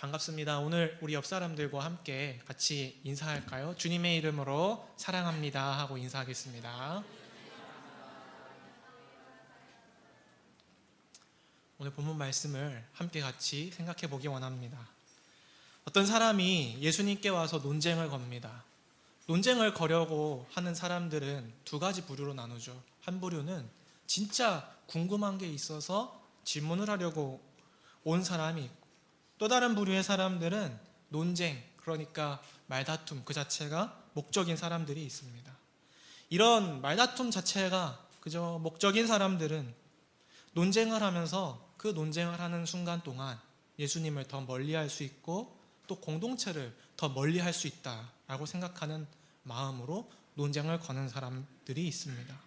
반갑습니다. 오늘 우리 옆 사람들과 함께 같이 인사할까요? 주님의 이름으로 사랑합니다 하고 인사하겠습니다. 오늘 본문 말씀을 함께 같이 생각해 보기 원합니다. 어떤 사람이 예수님께 와서 논쟁을 겁니다. 논쟁을 거려고 하는 사람들은 두 가지 부류로 나누죠. 한 부류는 진짜 궁금한 게 있어서 질문을 하려고 온 사람이 있고, 또 다른 부류의 사람들은 논쟁, 그러니까 말다툼 그 자체가 목적인 사람들이 있습니다. 이런 말다툼 자체가 그저 목적인 사람들은 논쟁을 하면서 그 논쟁을 하는 순간 동안 예수님을 더 멀리할 수 있고 또 공동체를 더 멀리할 수 있다라고 생각하는 마음으로 논쟁을 거는 사람들이 있습니다.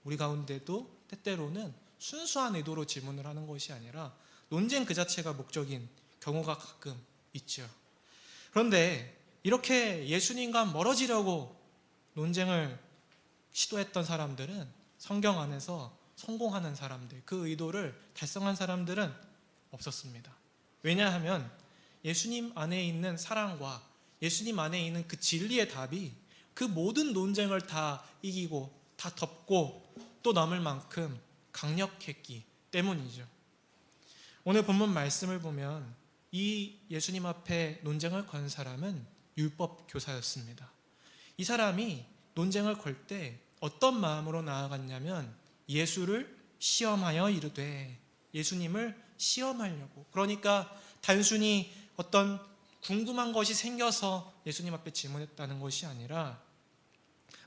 우리 가운데도 때때로는 순수한 의도로 질문을 하는 것이 아니라 논쟁 그 자체가 목적인 경우가 가끔 있죠. 그런데 이렇게 예수님과 멀어지려고 논쟁을 시도했던 사람들은 성경 안에서 성공하는 사람들, 그 의도를 달성한 사람들은 없었습니다. 왜냐하면 예수님 안에 있는 사랑과 예수님 안에 있는 그 진리의 답이 그 모든 논쟁을 다 이기고 다 덮고 또 넘을 만큼 강력했기 때문이죠. 오늘 본문 말씀을 보면 이 예수님 앞에 논쟁을 건 사람은 율법 교사였습니다. 이 사람이 논쟁을 걸 때 어떤 마음으로 나아갔냐면 예수를 시험하여 이르되, 예수님을 시험하려고, 그러니까 단순히 어떤 궁금한 것이 생겨서 예수님 앞에 질문했다는 것이 아니라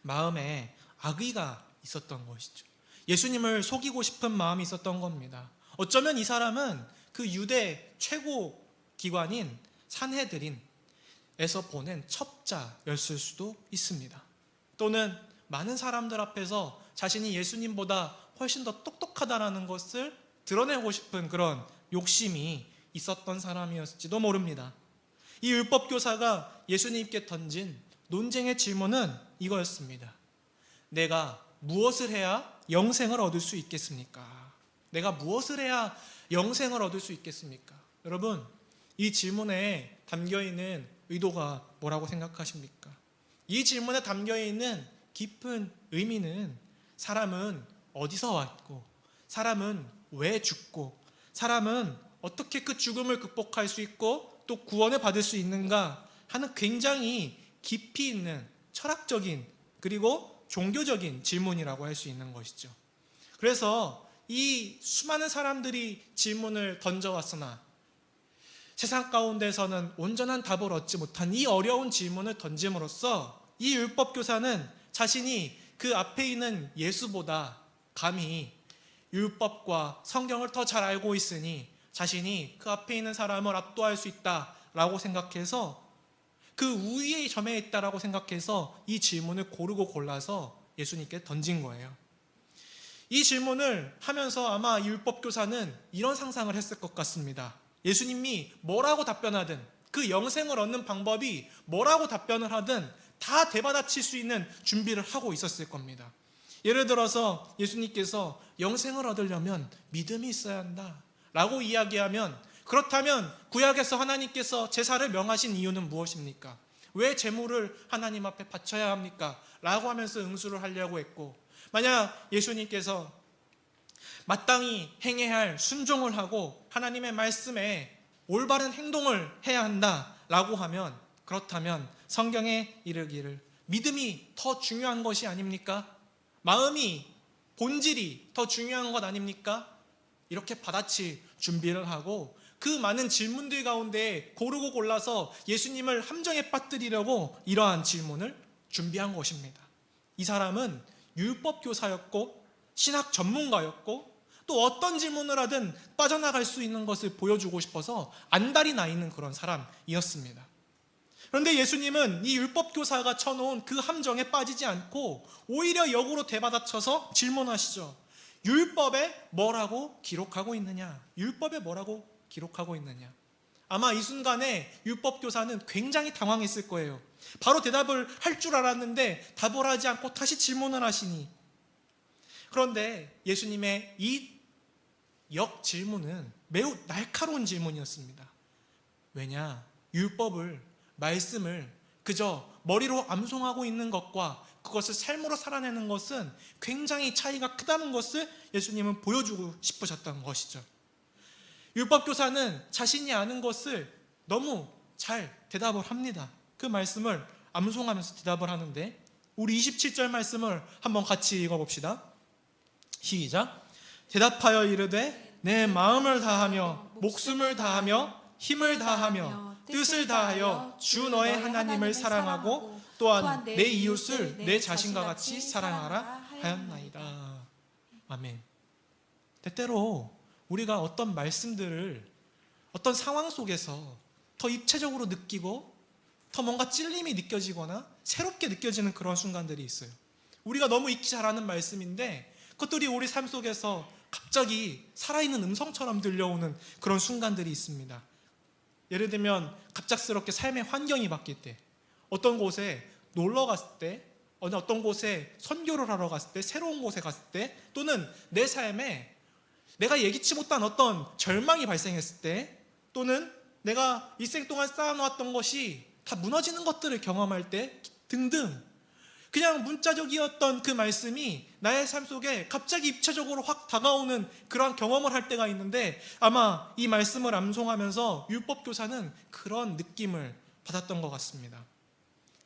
마음에 악의가 있었던 것이죠. 예수님을 속이고 싶은 마음이 있었던 겁니다. 어쩌면 이 사람은 그 유대 최고 기관인 산헤드린에서 보낸 첩자였을 수도 있습니다. 또는 많은 사람들 앞에서 자신이 예수님보다 훨씬 더 똑똑하다는 것을 드러내고 싶은 그런 욕심이 있었던 사람이었을지도 모릅니다. 이 율법교사가 예수님께 던진 논쟁의 질문은 이거였습니다. 내가 무엇을 해야 영생을 얻을 수 있겠습니까? 내가 무엇을 해야 영생을 얻을 수 있겠습니까? 여러분, 이 질문에 담겨있는 의도가 뭐라고 생각하십니까? 이 질문에 담겨있는 깊은 의미는 사람은 어디서 왔고, 사람은 왜 죽고, 사람은 어떻게 그 죽음을 극복할 수 있고 또 구원을 받을 수 있는가 하는 굉장히 깊이 있는 철학적인 그리고 종교적인 질문이라고 할 수 있는 것이죠. 그래서 이 수많은 사람들이 질문을 던져왔으나 세상 가운데서는 온전한 답을 얻지 못한 이 어려운 질문을 던짐으로써 이 율법교사는 자신이 그 앞에 있는 예수보다 감히 율법과 성경을 더 잘 알고 있으니 자신이 그 앞에 있는 사람을 압도할 수 있다라고 생각해서, 그 우위의 점에 있다라고 생각해서 이 질문을 고르고 골라서 예수님께 던진 거예요. 이 질문을 하면서 아마 율법교사는 이런 상상을 했을 것 같습니다. 예수님이 뭐라고 답변하든, 그 영생을 얻는 방법이 뭐라고 답변을 하든 다 대받아칠 수 있는 준비를 하고 있었을 겁니다. 예를 들어서 예수님께서 영생을 얻으려면 믿음이 있어야 한다 라고 이야기하면, 그렇다면 구약에서 하나님께서 제사를 명하신 이유는 무엇입니까? 왜 제물을 하나님 앞에 바쳐야 합니까? 라고 하면서 응수를 하려고 했고, 만약 예수님께서 마땅히 행해야 할 순종을 하고 하나님의 말씀에 올바른 행동을 해야 한다라고 하면, 그렇다면 성경에 이르기를 믿음이 더 중요한 것이 아닙니까? 마음이, 본질이 더 중요한 것 아닙니까? 이렇게 받아칠 준비를 하고 그 많은 질문들 가운데 고르고 골라서 예수님을 함정에 빠뜨리려고 이러한 질문을 준비한 것입니다. 이 사람은 율법 교사였고 신학 전문가였고 또 어떤 질문을 하든 빠져나갈 수 있는 것을 보여주고 싶어서 안달이 나 있는 그런 사람이었습니다. 그런데 예수님은 이 율법 교사가 쳐놓은 그 함정에 빠지지 않고 오히려 역으로 대받아쳐서 질문하시죠. 율법에 뭐라고 기록하고 있느냐? 율법에 뭐라고 기록하고 있느냐? 아마 이 순간에 율법 교사는 굉장히 당황했을 거예요. 바로 대답을 할 줄 알았는데 답을 하지 않고 다시 질문을 하시니, 그런데 예수님의 이 역 질문은 매우 날카로운 질문이었습니다. 왜냐? 율법을, 말씀을 그저 머리로 암송하고 있는 것과 그것을 삶으로 살아내는 것은 굉장히 차이가 크다는 것을 예수님은 보여주고 싶으셨던 것이죠. 율법교사는 자신이 아는 것을 너무 잘 대답을 합니다. 그 말씀을 암송하면서 대답을 하는데, 우리 27절 말씀을 한번 같이 읽어봅시다. 시작. 대답하여 이르되 내 마음을 다하며 목숨을 다하며 힘을 다하며 뜻을 다하여 주 너의 하나님을 사랑하고 또한 내 이웃을 내 자신과 같이 사랑하라 하였나이다. 아멘. 때때로 우리가 어떤 말씀들을 어떤 상황 속에서 더 입체적으로 느끼고 더 뭔가 찔림이 느껴지거나 새롭게 느껴지는 그런 순간들이 있어요. 우리가 너무 읽기 잘하는 말씀인데 그것들이 우리 삶 속에서 갑자기 살아있는 음성처럼 들려오는 그런 순간들이 있습니다. 예를 들면 갑작스럽게 삶의 환경이 바뀔 때, 어떤 곳에 놀러 갔을 때, 어떤 곳에 선교를 하러 갔을 때, 새로운 곳에 갔을 때, 또는 내 삶에 내가 예기치 못한 어떤 절망이 발생했을 때, 또는 내가 일생 동안 쌓아놓았던 것이 다 무너지는 것들을 경험할 때 등등, 그냥 문자적이었던 그 말씀이 나의 삶 속에 갑자기 입체적으로 확 다가오는 그런 경험을 할 때가 있는데, 아마 이 말씀을 암송하면서 율법교사는 그런 느낌을 받았던 것 같습니다.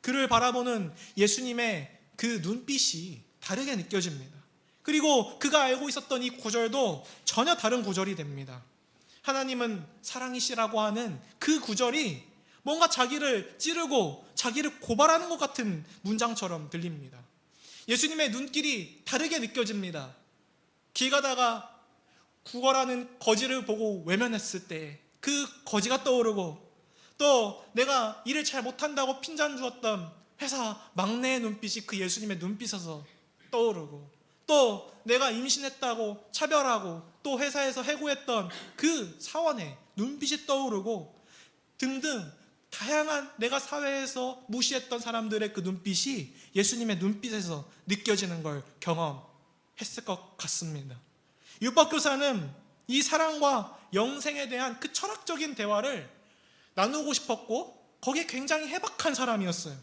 그를 바라보는 예수님의 그 눈빛이 다르게 느껴집니다. 그리고 그가 알고 있었던 이 구절도 전혀 다른 구절이 됩니다. 하나님은 사랑이시라고 하는 그 구절이 뭔가 자기를 찌르고 자기를 고발하는 것 같은 문장처럼 들립니다. 예수님의 눈길이 다르게 느껴집니다. 길 가다가 구걸하는 거지를 보고 외면했을 때 그 거지가 떠오르고, 또 내가 일을 잘 못한다고 핀잔 주었던 회사 막내의 눈빛이 그 예수님의 눈빛에서 떠오르고, 또 내가 임신했다고 차별하고 또 회사에서 해고했던 그 사원의 눈빛이 떠오르고 등등, 다양한 내가 사회에서 무시했던 사람들의 그 눈빛이 예수님의 눈빛에서 느껴지는 걸 경험했을 것 같습니다. 율법교사는 이 사랑과 영생에 대한 그 철학적인 대화를 나누고 싶었고 거기에 굉장히 해박한 사람이었어요.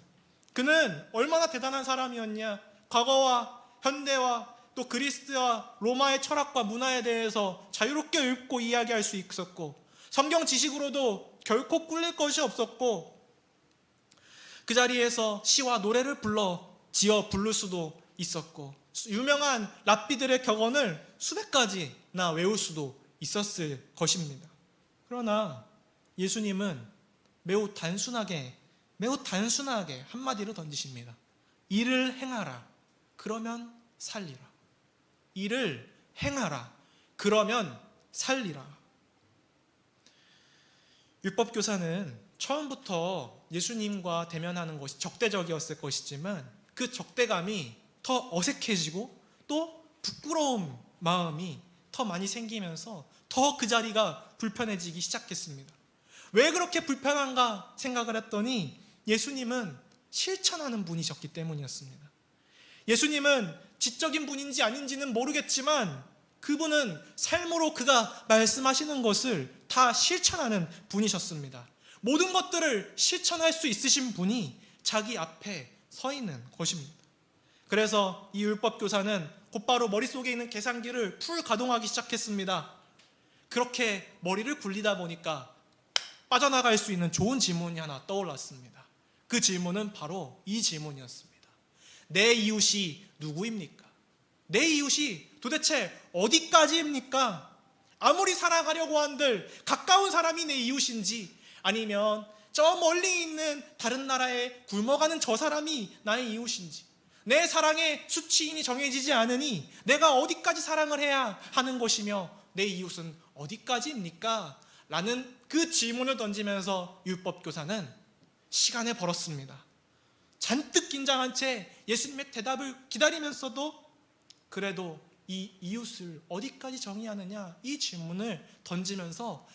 그는 얼마나 대단한 사람이었냐, 과거와 현대와 또 그리스와 로마의 철학과 문화에 대해서 자유롭게 읽고 이야기할 수 있었고, 성경 지식으로도 결코 꿀릴 것이 없었고, 그 자리에서 시와 노래를 지어 부를 수도 있었고, 유명한 랍비들의 격언을 수백 가지나 외울 수도 있었을 것입니다. 그러나 예수님은 매우 단순하게 한마디로 던지십니다. 일을 행하라, 그러면 살리라. 일을 행하라, 그러면 살리라. 율법교사는 처음부터 예수님과 대면하는 것이 적대적이었을 것이지만 그 적대감이 더 어색해지고 또 부끄러운 마음이 더 많이 생기면서 더 그 자리가 불편해지기 시작했습니다. 왜 그렇게 불편한가 생각을 했더니 예수님은 실천하는 분이셨기 때문이었습니다. 예수님은 지적인 분인지 아닌지는 모르겠지만 그분은 삶으로 그가 말씀하시는 것을 다 실천하는 분이셨습니다. 모든 것들을 실천할 수 있으신 분이 자기 앞에 서 있는 것입니다. 그래서 이 율법교사는 곧바로 머릿속에 있는 계산기를 풀 가동하기 시작했습니다. 그렇게 머리를 굴리다 보니까 빠져나갈 수 있는 좋은 질문이 하나 떠올랐습니다. 그 질문은 바로 이 질문이었습니다. 내 이웃이 누구입니까? 내 이웃이 도대체 어디까지입니까? 아무리 사랑하려고 한들 가까운 사람이 내 이웃인지, 아니면 저 멀리 있는 다른 나라에 굶어가는 저 사람이 나의 이웃인지, 내 사랑의 수치인이 정해지지 않으니 내가 어디까지 사랑을 해야 하는 것이며 내 이웃은 어디까지입니까? 라는 그 질문을 던지면서 율법교사는 시간을 벌었습니다. 잔뜩 긴장한 채 예수님의 대답을 기다리면서도 그래도 이 이웃을 어디까지 정의하느냐, 이 질문을 던지면서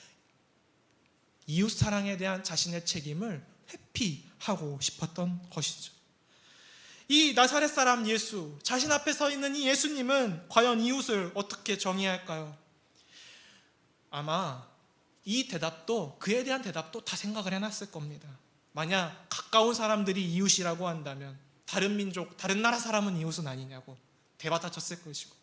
이웃 사랑에 대한 자신의 책임을 회피하고 싶었던 것이죠. 이 나사렛 사람 예수, 자신 앞에 서 있는 이 예수님은 과연 이웃을 어떻게 정의할까요? 아마 이 대답도, 그에 대한 대답도 다 생각을 해놨을 겁니다. 만약 가까운 사람들이 이웃이라고 한다면 다른 민족, 다른 나라 사람은 이웃은 아니냐고 대받아쳤을 것이고,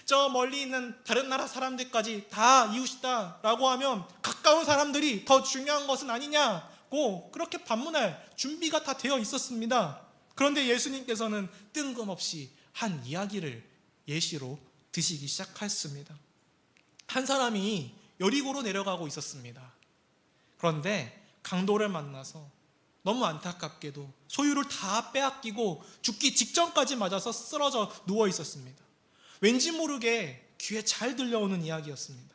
저 멀리 있는 다른 나라 사람들까지 다 이웃이다 라고 하면 가까운 사람들이 더 중요한 것은 아니냐고 그렇게 반문할 준비가 다 되어 있었습니다. 그런데 예수님께서는 뜬금없이 한 이야기를 예시로 드시기 시작했습니다. 한 사람이 여리고로 내려가고 있었습니다. 그런데 강도를 만나서 너무 안타깝게도 소유를 다 빼앗기고 죽기 직전까지 맞아서 쓰러져 누워 있었습니다. 왠지 모르게 귀에 잘 들려오는 이야기였습니다.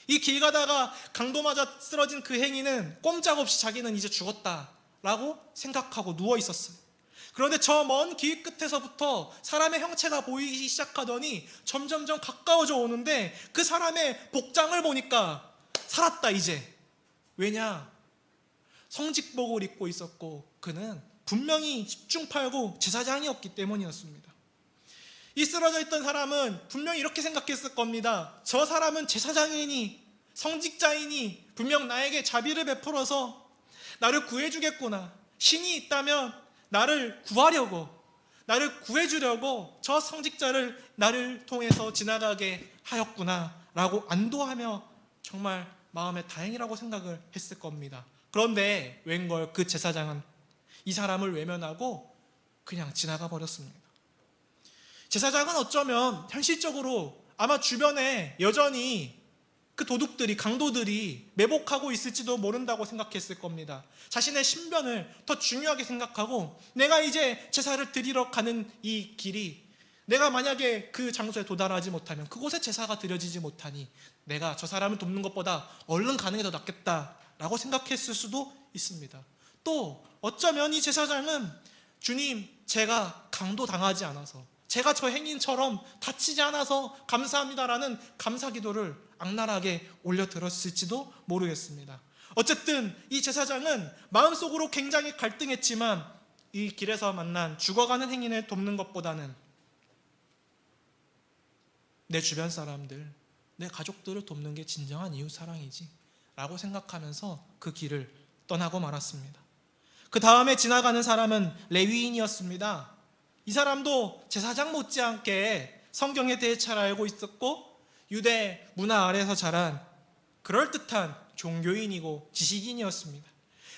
이 길 가다가 강도 맞아 쓰러진 그 행인은 꼼짝없이 자기는 이제 죽었다라고 생각하고 누워 있었어요. 그런데 저 먼 길 끝에서부터 사람의 형체가 보이기 시작하더니 점점점 가까워져 오는데 그 사람의 복장을 보니까 살았다 이제. 왜냐? 성직복을 입고 있었고 그는 분명히 십중팔구 제사장이었기 때문이었습니다. 이 쓰러져 있던 사람은 분명히 이렇게 생각했을 겁니다. 저 사람은 제사장이니 성직자이니 분명 나에게 자비를 베풀어서 나를 구해주겠구나. 신이 있다면 나를 구하려고, 나를 구해주려고 저 성직자를 나를 통해서 지나가게 하였구나 라고 안도하며 정말 마음에 다행이라고 생각을 했을 겁니다. 그런데 웬걸 그 제사장은 이 사람을 외면하고 그냥 지나가 버렸습니다. 제사장은 어쩌면 현실적으로 아마 주변에 여전히 그 도둑들이, 강도들이 매복하고 있을지도 모른다고 생각했을 겁니다. 자신의 신변을 더 중요하게 생각하고 내가 이제 제사를 드리러 가는 이 길이, 내가 만약에 그 장소에 도달하지 못하면, 그곳에 제사가 드려지지 못하니 내가 저 사람을 돕는 것보다 얼른 가는 게 더 낫겠다라고 생각했을 수도 있습니다. 또 어쩌면 이 제사장은 주님, 제가 강도 당하지 않아서, 제가 저 행인처럼 다치지 않아서 감사합니다라는 감사기도를 악랄하게 올려들었을지도 모르겠습니다. 어쨌든 이 제사장은 마음속으로 굉장히 갈등했지만 이 길에서 만난 죽어가는 행인을 돕는 것보다는 내 주변 사람들, 내 가족들을 돕는 게 진정한 이웃사랑이지 라고 생각하면서 그 길을 떠나고 말았습니다. 그 다음에 지나가는 사람은 레위인이었습니다. 이 사람도 제사장 못지않게 성경에 대해 잘 알고 있었고 유대 문화 아래서 자란 그럴듯한 종교인이고 지식인이었습니다.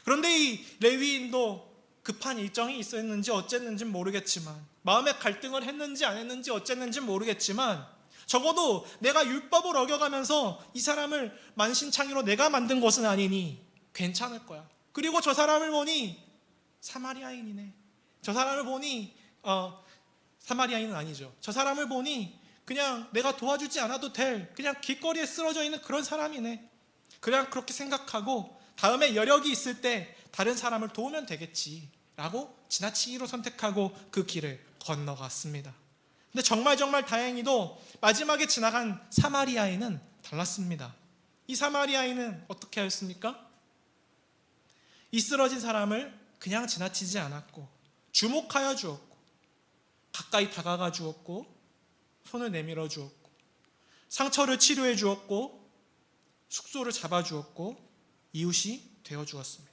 그런데 이 레위인도 급한 일정이 있었는지 어쨌는지 모르겠지만, 마음에 갈등을 했는지 안 했는지 어쨌는지 모르겠지만, 적어도 내가 율법을 어겨가면서 이 사람을 만신창이로 내가 만든 것은 아니니 괜찮을 거야. 그리고 저 사람을 보니 사마리아인이네. 저 사람을 보니 사마리아인은 아니죠. 저 사람을 보니 그냥 내가 도와주지 않아도 될 그냥 길거리에 쓰러져 있는 그런 사람이네. 그냥 그렇게 생각하고 다음에 여력이 있을 때 다른 사람을 도우면 되겠지 라고 지나치기로 선택하고 그 길을 건너갔습니다. 근데 정말 다행히도 마지막에 지나간 사마리아인은 달랐습니다. 이 사마리아인은 어떻게 하였습니까? 이 쓰러진 사람을 그냥 지나치지 않았고 주목하여 주었고 가까이 다가가 주었고 손을 내밀어 주었고 상처를 치료해 주었고 숙소를 잡아 주었고 이웃이 되어 주었습니다.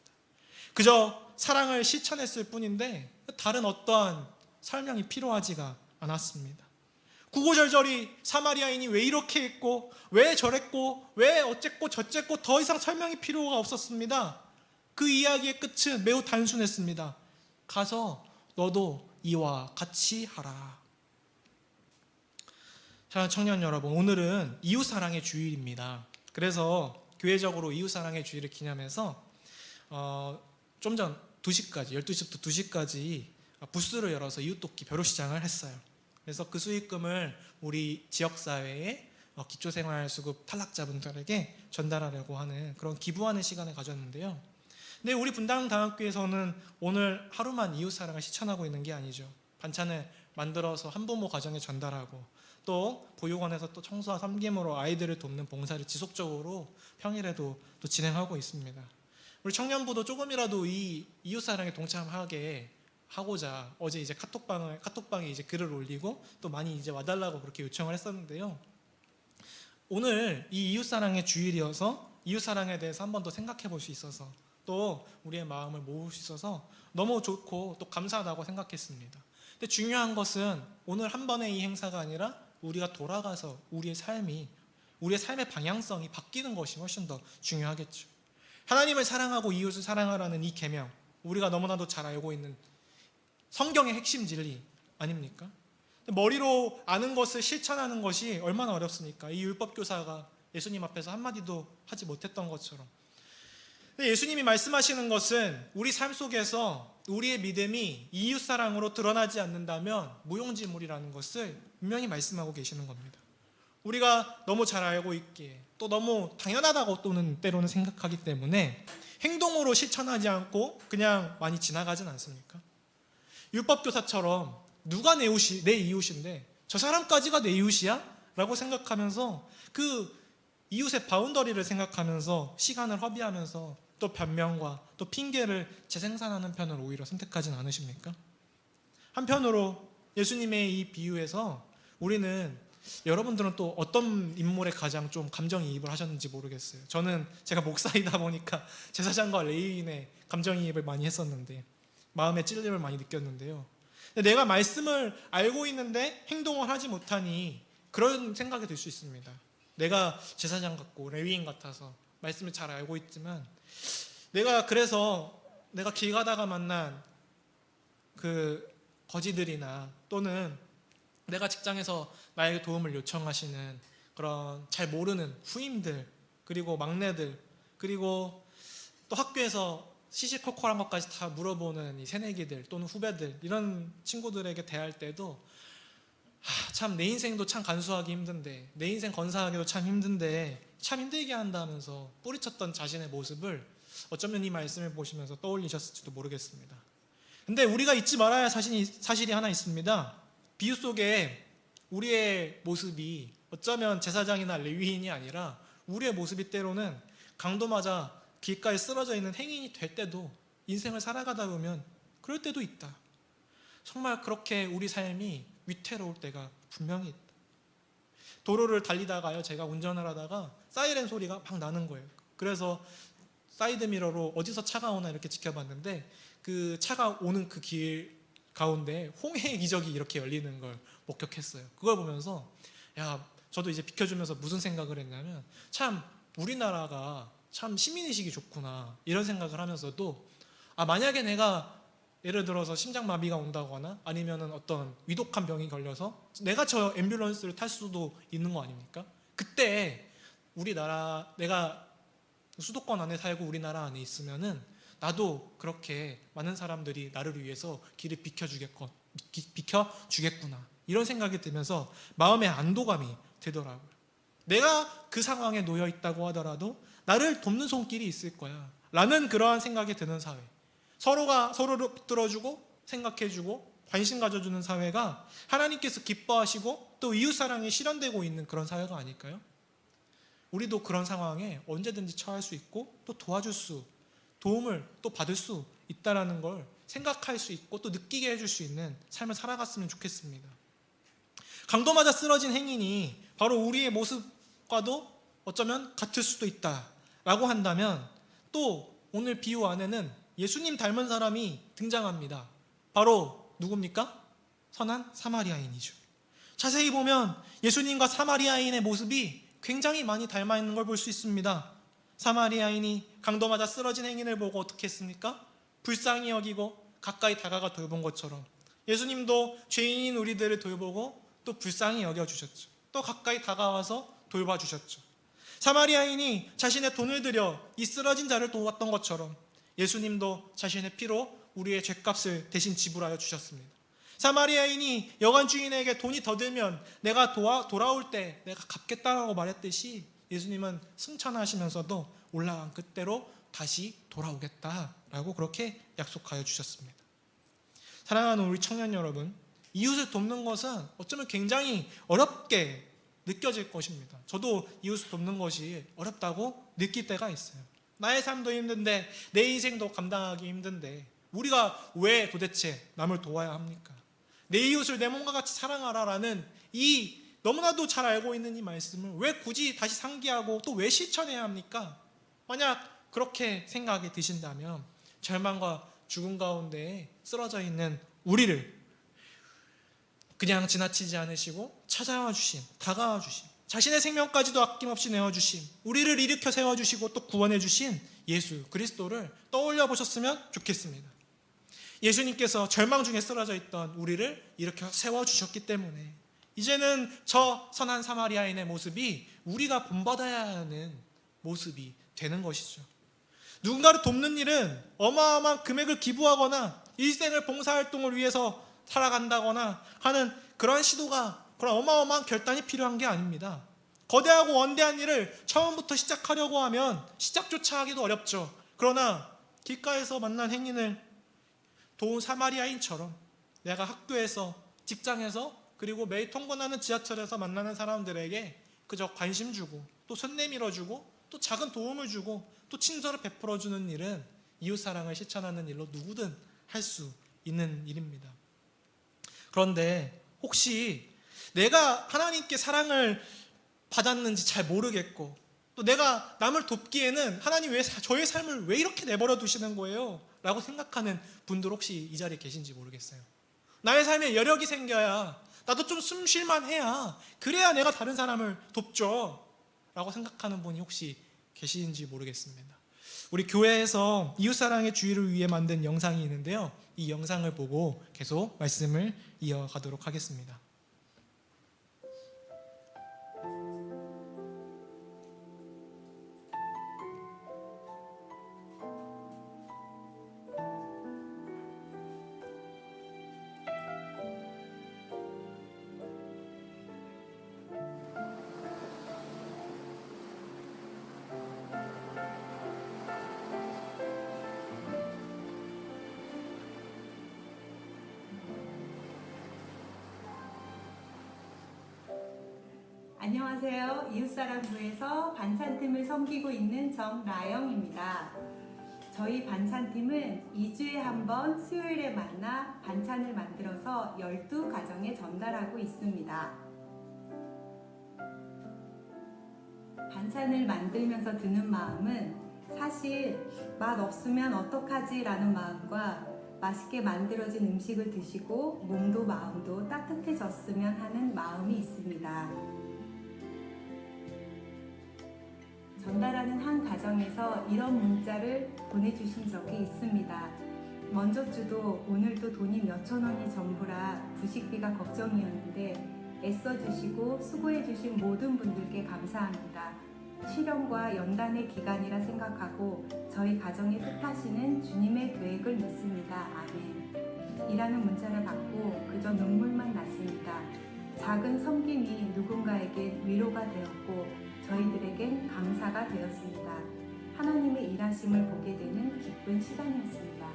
그저 사랑을 실천했을 뿐인데 다른 어떠한 설명이 필요하지가 않았습니다. 구구절절히 사마리아인이 왜 이렇게 했고 왜 저랬고 왜 어쨌고 저쨌고 더 이상 설명이 필요가 없었습니다. 그 이야기의 끝은 매우 단순했습니다. 가서 너도 이와 같이 하라. 사랑하는 청년 여러분, 오늘은 이웃사랑의 주일입니다. 그래서 교회적으로 이웃사랑의 주일을 기념해서 좀 전 2시까지, 12시부터 2시까지 부스를 열어서 이웃돕기 벼룩시장을 했어요. 그래서 그 수익금을 우리 지역사회의 기초생활수급 탈락자분들에게 전달하려고 하는 그런 기부하는 시간을 가졌는데요. 근데 우리 분당당학교에서는 오늘 하루만 이웃사랑을 실천하고 있는 게 아니죠. 반찬을 만들어서 한부모 가정에 전달하고 또 보육원에서 또 청소와 섬김으로 아이들을 돕는 봉사를 지속적으로 평일에도 또 진행하고 있습니다. 우리 청년부도 조금이라도 이 이웃사랑에 동참하게 하고자 어제 이제 카톡방에 이제 글을 올리고 또 많이 이제 와달라고 그렇게 요청을 했었는데요. 오늘 이 이웃사랑의 주일이어서 이웃사랑에 대해서 한 번 더 생각해 볼 수 있어서 또 우리의 마음을 모을 수 있어서 너무 좋고 또 감사하다고 생각했습니다. 근데 중요한 것은 오늘 한 번의 이 행사가 아니라 우리가 돌아가서 우리의 삶의 방향성이 바뀌는 것이 훨씬 더 중요하겠죠. 하나님을 사랑하고 이웃을 사랑하라는 이 계명, 우리가 너무나도 잘 알고 있는 성경의 핵심 진리 아닙니까? 머리로 아는 것을 실천하는 것이 얼마나 어렵습니까? 이 율법교사가 예수님 앞에서 한마디도 하지 못했던 것처럼. 예수님이 말씀하시는 것은 우리 삶 속에서 우리의 믿음이 이웃사랑으로 드러나지 않는다면 무용지물이라는 것을 분명히 말씀하고 계시는 겁니다. 우리가 너무 잘 알고 있기에 또 너무 당연하다고 또는 때로는 생각하기 때문에 행동으로 실천하지 않고 그냥 많이 지나가진 않습니까? 율법교사처럼 누가 내 이웃인데 저 사람까지가 내 이웃이야? 라고 생각하면서 그 이웃의 바운더리를 생각하면서 시간을 허비하면서 또 변명과 또 핑계를 재생산하는 편을 오히려 선택하진 않으십니까? 한편으로 예수님의 이 비유에서 우리는 여러분들은 또 어떤 인물에 가장 좀 감정이입을 하셨는지 모르겠어요. 저는 제가 목사이다 보니까 제사장과 레위인의 감정이입을 많이 했었는데 마음의 찔림을 많이 느꼈는데요. 내가 말씀을 알고 있는데 행동을 하지 못하니 그런 생각이 들 수 있습니다. 내가 제사장 같고 레위인 같아서 말씀을 잘 알고 있지만 그래서 내가 길 가다가 만난 그 거지들이나 또는 내가 직장에서 나에게 도움을 요청하시는 그런 잘 모르는 후임들 그리고 막내들 그리고 또 학교에서 시시콜콜한 것까지 다 물어보는 이 새내기들 또는 후배들 이런 친구들에게 대할 때도 참 내 인생도 참 간수하기 힘든데 내 인생 건사하기도 참 힘든데 참 힘들게 한다면서 뿌리쳤던 자신의 모습을 어쩌면 이 말씀을 보시면서 떠올리셨을지도 모르겠습니다. 근데 우리가 잊지 말아야 할 사실이 하나 있습니다. 비유 속에 우리의 모습이 어쩌면 제사장이나 레위인이 아니라 우리의 모습이 때로는 강도 맞아 길가에 쓰러져 있는 행인이 될 때도 인생을 살아가다 보면 그럴 때도 있다. 정말 그렇게 우리 삶이 위태로울 때가 분명히 있다. 도로를 달리다가요, 제가 운전을 하다가 사이렌 소리가 막 나는 거예요. 그래서 사이드미러로 어디서 차가 오나 이렇게 지켜봤는데 그 차가 오는 그 길 가운데 홍해의 기적이 이렇게 열리는 걸 목격했어요. 그걸 보면서 저도 이제 비켜주면서 무슨 생각을 했냐면 참 우리나라가 참 시민의식이 좋구나 이런 생각을 하면서도 만약에 내가 예를 들어서 심장마비가 온다거나 아니면은 어떤 위독한 병이 걸려서 내가 저 앰뷸런스를 탈 수도 있는 거 아닙니까? 그때 내가 수도권 안에 살고 우리나라 안에 있으면은 나도 그렇게 많은 사람들이 나를 위해서 길을 비켜주겠구나 이런 생각이 들면서 마음의 안도감이 들더라고요. 내가 그 상황에 놓여 있다고 하더라도 나를 돕는 손길이 있을 거야 라는 그러한 생각이 드는 사회, 서로가 서로를 붙들어주고 생각해주고 관심 가져주는 사회가 하나님께서 기뻐하시고 또 이웃사랑이 실현되고 있는 그런 사회가 아닐까요? 우리도 그런 상황에 언제든지 처할 수 있고 또 도움을 또 받을 수 있다는 걸 생각할 수 있고 또 느끼게 해줄 수 있는 삶을 살아갔으면 좋겠습니다. 강도 맞아 쓰러진 행인이 바로 우리의 모습과도 어쩌면 같을 수도 있다라고 한다면 또 오늘 비유 안에는 예수님 닮은 사람이 등장합니다. 바로 누굽니까? 선한 사마리아인이죠. 자세히 보면 예수님과 사마리아인의 모습이 굉장히 많이 닮아 있는 걸 볼 수 있습니다. 사마리아인이 강도 맞아 쓰러진 행인을 보고 어떻게 했습니까? 불쌍히 여기고 가까이 다가가 돌본 것처럼 예수님도 죄인인 우리들을 돌보고 또 불쌍히 여겨주셨죠. 또 가까이 다가와서 돌봐주셨죠. 사마리아인이 자신의 돈을 들여 이 쓰러진 자를 도왔던 것처럼 예수님도 자신의 피로 우리의 죄값을 대신 지불하여 주셨습니다. 사마리아인이 여관 주인에게 돈이 더 들면 내가 돌아올 때 내가 갚겠다라고 말했듯이 예수님은 승천하시면서도 올라간 그때로 다시 돌아오겠다라고 그렇게 약속하여 주셨습니다. 사랑하는 우리 청년 여러분, 이웃을 돕는 것은 어쩌면 굉장히 어렵게 느껴질 것입니다. 저도 이웃을 돕는 것이 어렵다고 느낄 때가 있어요. 나의 삶도 힘든데 내 인생도 감당하기 힘든데 우리가 왜 도대체 남을 도와야 합니까? 내 이웃을 내 몸과 같이 사랑하라라는 이 너무나도 잘 알고 있는 이 말씀을 왜 굳이 다시 상기하고 또 왜 실천해야 합니까? 만약 그렇게 생각이 드신다면 절망과 죽음 가운데 쓰러져 있는 우리를 그냥 지나치지 않으시고 찾아와 주심, 다가와 주심, 자신의 생명까지도 아낌없이 내어주심, 우리를 일으켜 세워주시고 또 구원해 주신 예수 그리스도를 떠올려 보셨으면 좋겠습니다. 예수님께서 절망 중에 쓰러져 있던 우리를 일으켜 세워주셨기 때문에 이제는 저 선한 사마리아인의 모습이 우리가 본받아야 하는 모습이 되는 것이죠. 누군가를 돕는 일은 어마어마한 금액을 기부하거나 일생을 봉사활동을 위해서 살아간다거나 하는 그런 시도가, 그런 어마어마한 결단이 필요한 게 아닙니다. 거대하고 원대한 일을 처음부터 시작하려고 하면 시작조차 하기도 어렵죠. 그러나 길가에서 만난 행인을 도운 사마리아인처럼 내가 학교에서, 직장에서, 그리고 매일 통근하는 지하철에서 만나는 사람들에게 그저 관심 주고 또 손 내밀어 주고 또 작은 도움을 주고 또 친절을 베풀어 주는 일은 이웃사랑을 실천하는 일로 누구든 할 수 있는 일입니다. 그런데 혹시 내가 하나님께 사랑을 받았는지 잘 모르겠고 또 내가 남을 돕기에는 하나님 왜 저의 삶을 왜 이렇게 내버려 두시는 거예요? 라고 생각하는 분들 혹시 이 자리에 계신지 모르겠어요. 나의 삶에 여력이 생겨야, 나도 좀 숨 쉴만 해야, 그래야 내가 다른 사람을 돕죠 라고 생각하는 분이 혹시 계시는지 모르겠습니다. 우리 교회에서 이웃사랑의 주의를 위해 만든 영상이 있는데요, 이 영상을 보고 계속 말씀을 이어가도록 하겠습니다. 안녕하세요. 이웃사랑부에서 반찬팀을 섬기고 있는 정라영입니다. 저희 반찬팀은 2주에 한 번 수요일에 만나 반찬을 만들어서 12가정에 전달하고 있습니다. 반찬을 만들면서 드는 마음은 사실 맛 없으면 어떡하지 라는 마음과 맛있게 만들어진 음식을 드시고 몸도 마음도 따뜻해졌으면 하는 마음이 있습니다. 전달하는 한 가정에서 이런 문자를 보내주신 적이 있습니다. 먼저 주도 오늘도 돈이 몇천 원이 전부라 부식비가 걱정이었는데 애써주시고 수고해주신 모든 분들께 감사합니다. 실현과 연단의 기간이라 생각하고 저희 가정에 뜻하시는 주님의 계획을 믿습니다. 아멘. 이라는 문자를 받고 그저 눈물만 났습니다. 작은 섬김이 누군가에겐 위로가 되었고 저희들에겐 감사가 되었습니다. 하나님의 일하심을 보게 되는 기쁜 시간이었습니다.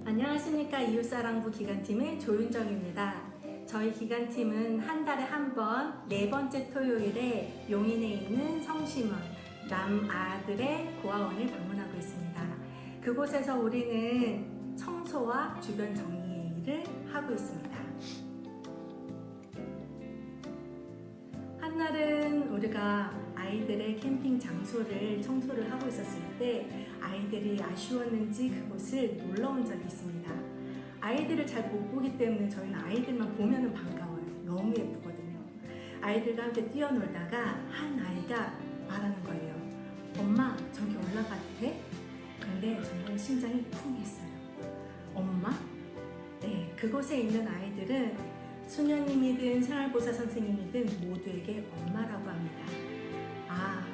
안녕하십니까. 이웃사랑부 기간팀의 조윤정입니다. 저희 기간팀은 한 달에 한 번, 4번째 토요일에 용인에 있는 성심원 남아들의 고아원을 방문하고 있습니다. 그곳에서 우리는 청소와 주변 정리를 하고 있습니다. 한날은 우리가 아이들의 캠핑 장소를 청소를 하고 있었을 때 아이들이 아쉬웠는지 그곳을 놀러 온 적이 있습니다. 아이들을 잘 못 보기 때문에 저희는 아이들만 보면 반가워요. 너무 예쁘거든요. 아이들과 함께 뛰어놀다가 한 아이가 말하는 거예요. 엄마, 저기 올라가도 돼? 근데 정말 심장이 쿵 했어요. 엄마? 네, 그곳에 있는 아이들은 수녀님이든 생활보사 선생님이든 모두에게 엄마라고 합니다. 아,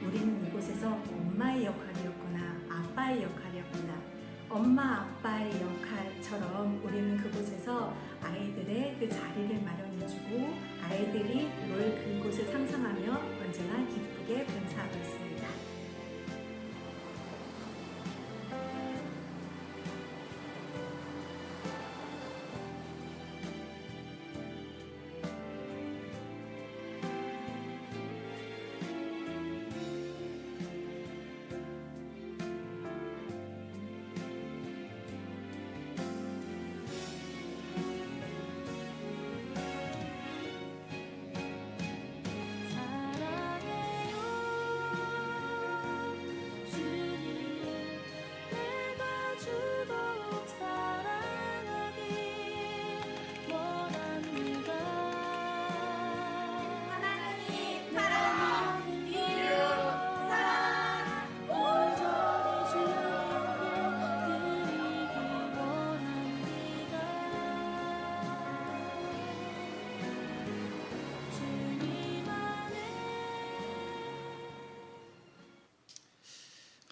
우리는 이곳에서 엄마의 역할이었구나, 아빠의 역할이었구나. 엄마, 아빠의 역할처럼 우리는 그곳에서 아이들의 그 자리를 마련해주고 아이들이 놀 그곳을 상상하며 언제나 기쁘게 봉사하고 있습니다.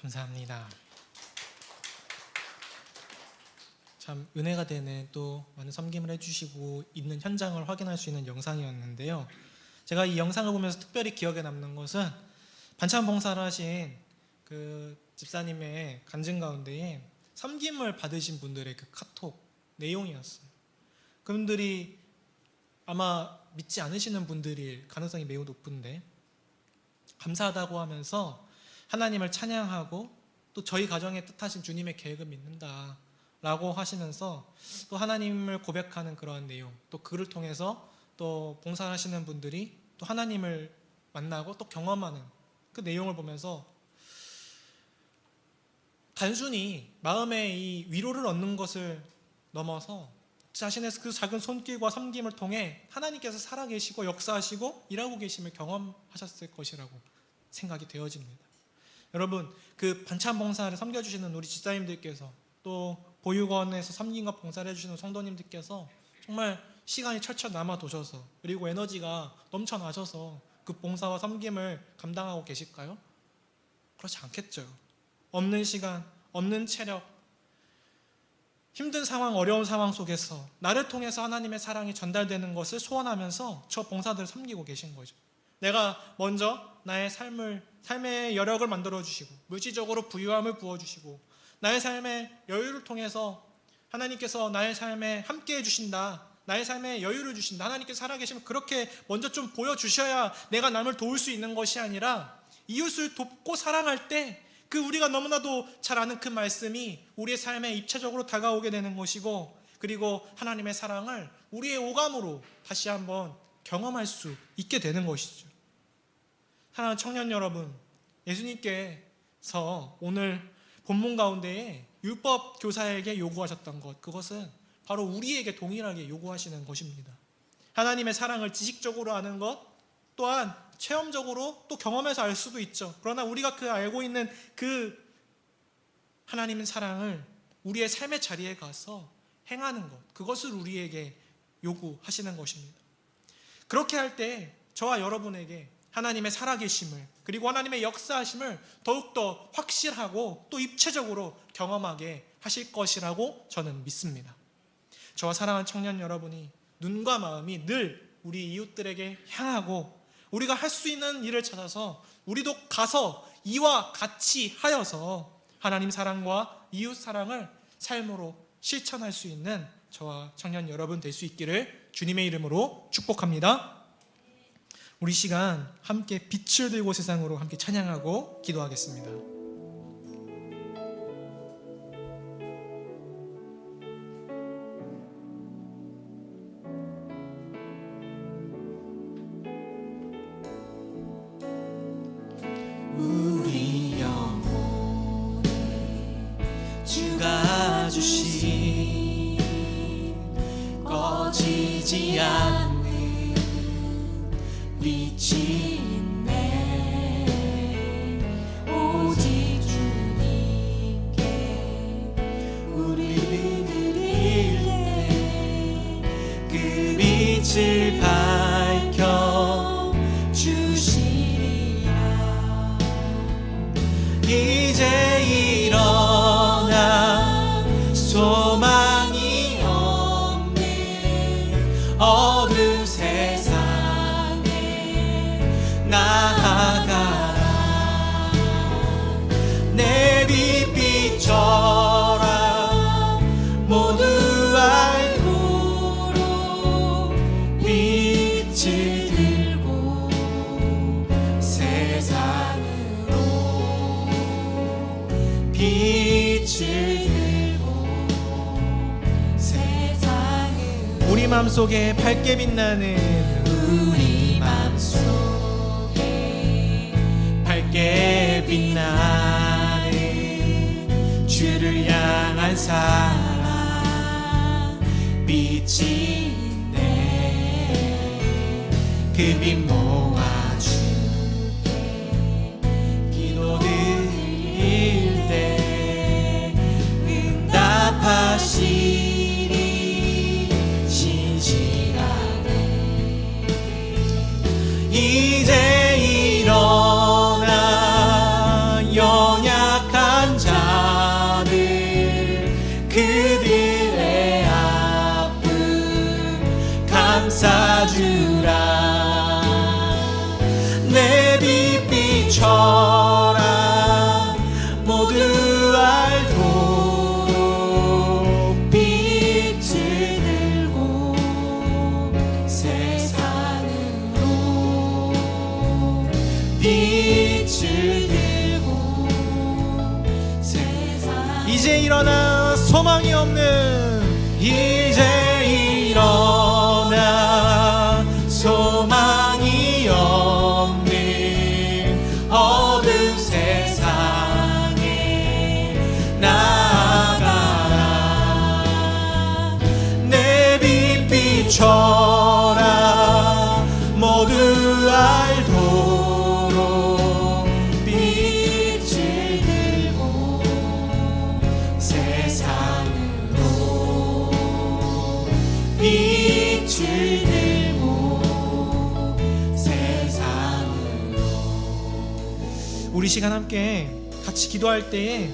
감사합니다. 참 은혜가 되는 또 많은 섬김을 해주시고 있는 현장을 확인할 수 있는 영상이었는데요. 제가 이 영상을 보면서 특별히 기억에 남는 것은 반찬 봉사를 하신 그 집사님의 간증 가운데에 섬김을 받으신 분들의 그 카톡 내용이었어요. 그분들이 아마 믿지 않으시는 분들일 가능성이 매우 높은데 감사하다고 하면서 하나님을 찬양하고 또 저희 가정에 뜻하신 주님의 계획을 믿는다 라고 하시면서 또 하나님을 고백하는 그러한 내용, 또 그를 통해서 또 봉사하시는 분들이 또 하나님을 만나고 또 경험하는 그 내용을 보면서 단순히 마음에 이 위로를 얻는 것을 넘어서 자신의 그 작은 손길과 섬김을 통해 하나님께서 살아계시고 역사하시고 일하고 계심을 경험하셨을 것이라고 생각이 되어집니다. 여러분, 그 반찬 봉사를 섬겨주시는 우리 집사님들께서 또 보육원에서 섬김과 봉사를 해주시는 성도님들께서 정말 시간이 철철 남아 도셔서 그리고 에너지가 넘쳐나셔서 그 봉사와 섬김을 감당하고 계실까요? 그렇지 않겠죠. 없는 시간, 없는 체력, 힘든 상황, 어려운 상황 속에서 나를 통해서 하나님의 사랑이 전달되는 것을 소원하면서 저 봉사들을 섬기고 계신 거죠. 내가 먼저 나의 삶의 여력을 만들어주시고 물질적으로 부유함을 부어주시고 나의 삶의 여유를 통해서 하나님께서 나의 삶에 함께 해주신다, 나의 삶에 여유를 주신다, 하나님께서 살아계시면 그렇게 먼저 좀 보여주셔야 내가 남을 도울 수 있는 것이 아니라 이웃을 돕고 사랑할 때 그 우리가 너무나도 잘 아는 그 말씀이 우리의 삶에 입체적으로 다가오게 되는 것이고, 그리고 하나님의 사랑을 우리의 오감으로 다시 한번 경험할 수 있게 되는 것이죠. 사랑하는 청년 여러분, 예수님께서 오늘 본문 가운데에 율법 교사에게 요구하셨던 것, 그것은 바로 우리에게 동일하게 요구하시는 것입니다. 하나님의 사랑을 지식적으로 아는 것 또한 체험적으로 또 경험해서 알 수도 있죠. 그러나 우리가 그 알고 있는 그 하나님의 사랑을 우리의 삶의 자리에 가서 행하는 것, 그것을 우리에게 요구하시는 것입니다. 그렇게 할 때 저와 여러분에게 하나님의 살아계심을 그리고 하나님의 역사하심을 더욱더 확실하고 또 입체적으로 경험하게 하실 것이라고 저는 믿습니다. 저와 사랑하는 청년 여러분이 눈과 마음이 늘 우리 이웃들에게 향하고 우리가 할 수 있는 일을 찾아서 우리도 가서 이와 같이 하여서 하나님 사랑과 이웃 사랑을 삶으로 실천할 수 있는 저와 청년 여러분 될 수 있기를 주님의 이름으로 축복합니다. 우리 시간 함께 빛을 들고 세상으로 함께 찬양하고 기도하겠습니다. 우리 영혼에 주가 주신 꺼지지 않는 빛이 있네. 오직 주님께 우리를 드릴 때 그 빛을 밝혀 주시리라. 이제 일어나 소망이 없는 어두운 세상에 나아가라. 내 빛 비춰라. 모두 알도록 빛을 들고 세상으로 빛을 들고 세상으로 우리 마음속에 밝게 빛나는 우리 맘속에 밝게 빛나는 주를 향한 사랑 빛이 있네. 그 빛 모아주게 기도 드릴 때 응답하시리 신실하게. 이제 일어나 연약한 빛을 들고 세상 이제 일어나 소망이 없는 이제 일어나 소망이 없는 어두운 세상에 나아가라. 내 빛 비춰라. 모두 알도록 빛을 들고 세상으로 빛을 들고 세상으로. 우리 시간 함께 같이 기도할 때에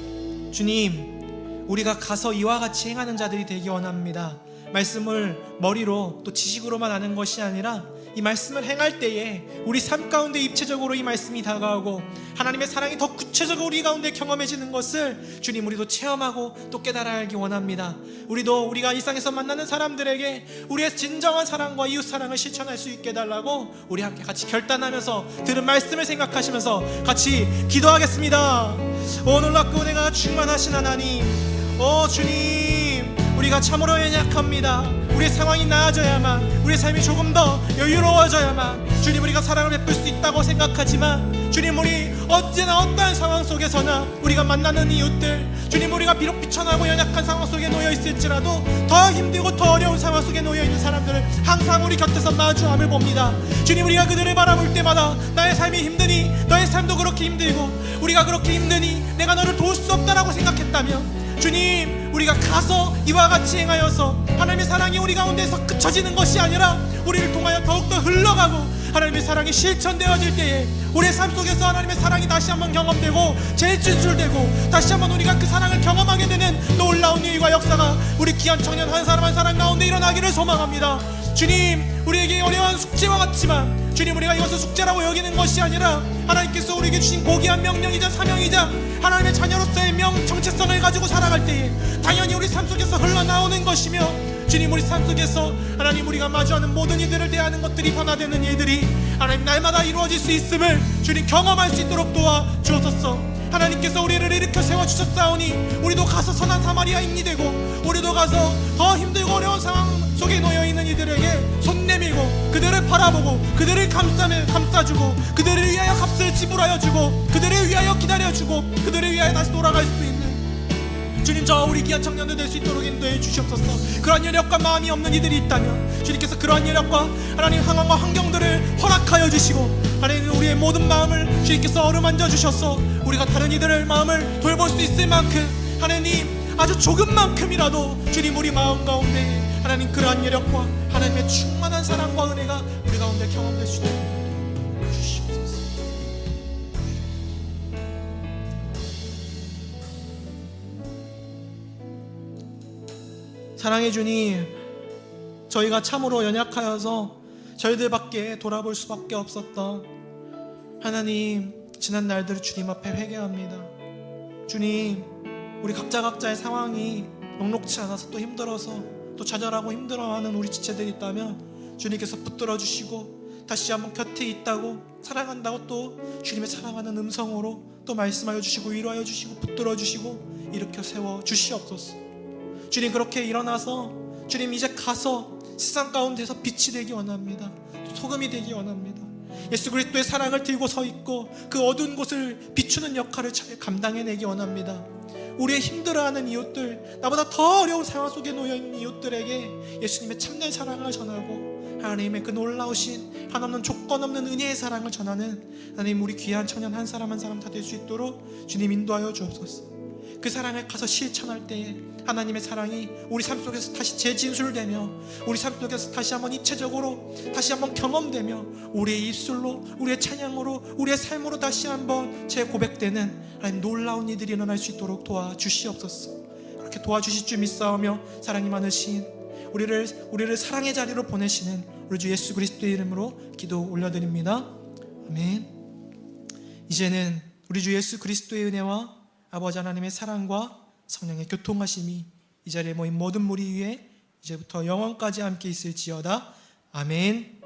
주님, 우리가 가서 이와 같이 행하는 자들이 되기 원합니다. 말씀을 머리로 또 지식으로만 아는 것이 아니라 이 말씀을 행할 때에 우리 삶 가운데 입체적으로 이 말씀이 다가오고 하나님의 사랑이 더 구체적으로 우리 가운데 경험해지는 것을 주님, 우리도 체험하고 또 깨달아 알기 원합니다. 우리도 우리가 일상에서 만나는 사람들에게 우리의 진정한 사랑과 이웃 사랑을 실천할 수 있게 해달라고 우리 함께 같이 결단하면서 들은 말씀을 생각하시면서 같이 기도하겠습니다. 오 놀랍고 은혜가 충만하신 하나님, 오 주님, 우리가 참으로 연약합니다. 우리의 상황이 나아져야만, 우리의 삶이 조금 더 여유로워져야만 주님, 우리가 사랑을 베풀 수 있다고 생각하지만 주님, 우리 언제나 어떠한 상황 속에서나 우리가 만나는 이웃들, 주님, 우리가 비록 비천하고 연약한 상황 속에 놓여 있을지라도 더 힘들고 더 어려운 상황 속에 놓여 있는 사람들을 항상 우리 곁에서 마주함을 봅니다. 주님, 우리가 그들을 바라볼 때마다 나의 삶이 힘드니 너의 삶도 그렇게 힘들고 우리가 그렇게 힘드니 내가 너를 도울 수 없다라고 생각했다면 주님, 우리가 가서 이와 같이 행하여서 하나님의 사랑이 우리 가운데서 그쳐지는 것이 아니라 우리를 통하여 더욱더 흘러가고 하나님의 사랑이 실천되어질 때에 우리의 삶 속에서 하나님의 사랑이 다시 한번 경험되고 재진술되고 다시 한번 우리가 그 사랑을 경험하게 되는 놀라운 일과 역사가 우리 귀한 청년 한 사람 한 사람 가운데 일어나기를 소망합니다. 주님, 우리에게 어려운 숙제와 같지만 주님, 우리가 이것을 숙제라고 여기는 것이 아니라 하나님께서 우리에게 주신 고귀한 명령이자 사명이자 하나님의 자녀로서의 정체성을 가지고 살아갈 때에 당연히 우리 삶 속에서 흘러나오는 것이며 주님, 우리 삶 속에서 하나님, 우리가 마주하는 모든 이들을 대하는 것들이 변화되는 일들이 하나님 날마다 이루어질 수 있음을 주님 경험할 수 있도록 도와주옵소서. 하나님께서 우리를 일으켜 세워주셨사오니 우리도 가서 선한 사마리아인이 되고 우리도 가서 더 힘들고 어려운 상황 속에 놓여있는 이들에게 손 내밀고 그들을 바라보고 그들을 감싸주고 그들을 위하여 값을 지불하여 주고 그들을 위하여 기다려주고 그들을 위하여 다시 돌아갈 수 있는 주님, 저 우리 귀한 청년들 될 수 있도록 인도해 주시옵소서. 그러한 여력과 마음이 없는 이들이 있다면 주님께서 그러한 여력과 하나님 상황과 환경들을 허락하여 주시고 하나님, 우리의 모든 마음을 주님께서 어루만져 주셔서 우리가 다른 이들의 마음을 돌볼 수 있을 만큼 하나님, 아주 조금만큼이라도 주님, 우리 마음 가운데 하나님 그러한 여력과 하나님의 충만한 사랑과 은혜가 우리 가운데 경험될 수 있도록 주시옵소서. 사랑의 주님, 저희가 참으로 연약하여서 저희들밖에 돌아볼 수밖에 없었던 하나님, 지난 날들을 주님 앞에 회개합니다. 주님, 우리 각자의 상황이 녹록치 않아서 또 힘들어서 또 좌절하고 힘들어하는 우리 지체들이 있다면 주님께서 붙들어 주시고 다시 한번 곁에 있다고, 사랑한다고 또 주님의 사랑하는 음성으로 또 말씀하여 주시고 위로하여 주시고 붙들어 주시고 일으켜 세워 주시옵소서. 주님, 그렇게 일어나서 주님, 이제 가서 세상 가운데서 빛이 되기 원합니다. 소금이 되기 원합니다. 예수 그리스도의 사랑을 들고 서 있고 그 어두운 곳을 비추는 역할을 잘 감당해내기 원합니다. 우리의 힘들어하는 이웃들, 나보다 더 어려운 상황 속에 놓여있는 이웃들에게 예수님의 참된 사랑을 전하고 하나님의 그 놀라우신 한없는 조건 없는 은혜의 사랑을 전하는 하나님, 우리 귀한 청년 한 사람 한 사람 다 될 수 있도록 주님 인도하여 주옵소서. 그 사랑을 가서 실천할 때에 하나님의 사랑이 우리 삶 속에서 다시 재진술되며 우리 삶 속에서 다시 한번 입체적으로 다시 한번 경험되며 우리의 입술로, 우리의 찬양으로, 우리의 삶으로 다시 한번 재고백되는 하나님 놀라운 일들이 일어날 수 있도록 도와주시옵소서. 그렇게 도와주실 줄 믿사오며 사랑이 많으신 우리를 사랑의 자리로 보내시는 우리 주 예수 그리스도의 이름으로 기도 올려드립니다. 아멘. 이제는 우리 주 예수 그리스도의 은혜와 아버지 하나님의 사랑과 성령의 교통하심이 이 자리에 모인 모든 무리 위에 이제부터 영원까지 함께 있을지어다. 아멘.